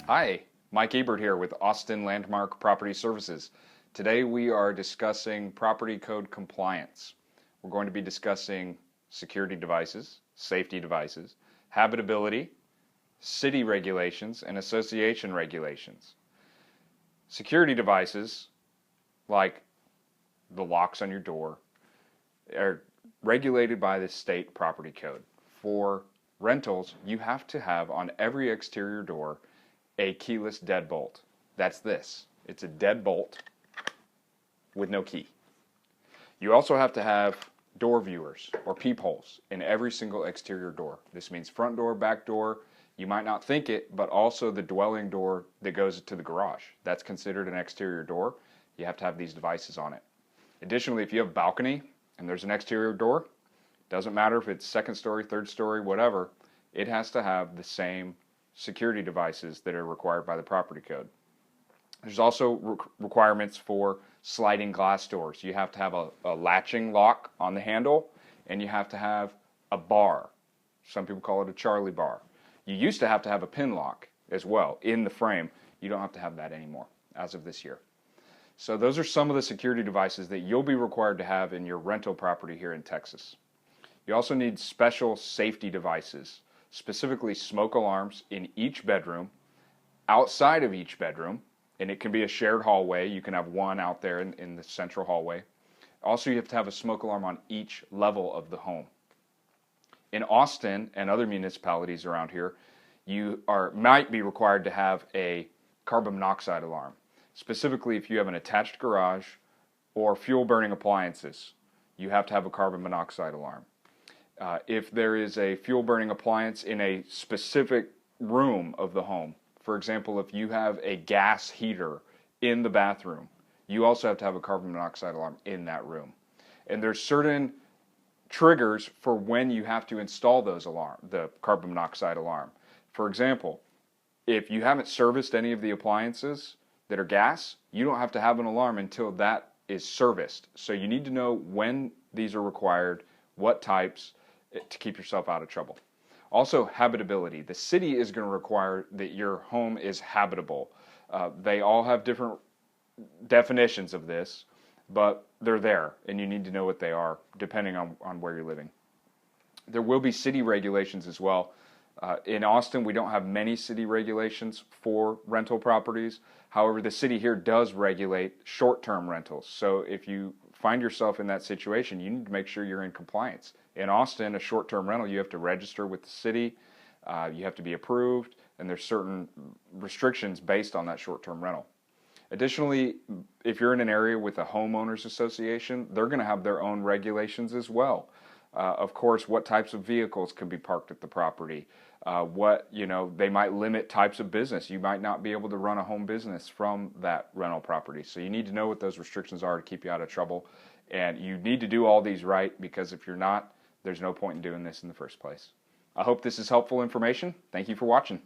Hi, Mike Ebert here with Austin Landmark Property Services. Today we are discussing property code compliance. We're going to be discussing security devices, safety devices, habitability, city regulations, and association regulations. Security devices, like the locks on your door, are regulated by the state property code. For rentals, you have to have on every exterior door a keyless deadbolt. That's this. It's a deadbolt with no key. You also have to have door viewers or peepholes in every single exterior door. This means front door, back door. You might not think it, but also the dwelling door that goes to the garage. That's considered an exterior door. You have to have these devices on it. Additionally, if you have a balcony and there's an exterior door, doesn't matter if it's second story, third story, whatever, it has to have the same security devices that are required by the property code. There's also requirements for sliding glass doors. You have to have a latching lock on the handle, and you have to have a bar. Some people call it a Charlie bar. You used to have a pin lock as well in the frame. You don't have to have that anymore as of this year. So those are some of the security devices that you'll be required to have in your rental property here in Texas. You also need special safety devices, specifically smoke alarms in each bedroom, outside of each bedroom, and it can be a shared hallway. You can have one out there in the central hallway. Also, you have to have a smoke alarm on each level of the home. In Austin and other municipalities around here, you might be required to have a carbon monoxide alarm, specifically if you have an attached garage or fuel burning appliances. You have to have a carbon monoxide alarm. If there is a fuel burning appliance in a specific room of the home, for example, if you have a gas heater in the bathroom, you also have to have a carbon monoxide alarm in that room. And there's certain triggers for when you have to install the carbon monoxide alarm. For example, if you haven't serviced any of the appliances that are gas, you don't have to have an alarm until that is serviced. So you need to know when these are required, what types, to keep yourself out of trouble. Also, habitability. The city is going to require that your home is habitable. They all have different definitions of this, but they're there, and you need to know what they are depending on where you're living. There will be city regulations as well. In Austin, we don't have many city regulations for rental properties. However, the city here does regulate short-term rentals. So if you find yourself in that situation, you need to make sure you're in compliance. In Austin, a short-term rental, you have to register with the city, you have to be approved, and there's certain restrictions based on that short-term rental. Additionally, if you're in an area with a homeowners association, they're going to have their own regulations as well. Of course, what types of vehicles can be parked at the property. They might limit types of business. You might not be able to run a home business from that rental property. So you need to know what those restrictions are to keep you out of trouble. And you need to do all these right, because if you're not, there's no point in doing this in the first place. I hope this is helpful information. Thank you for watching.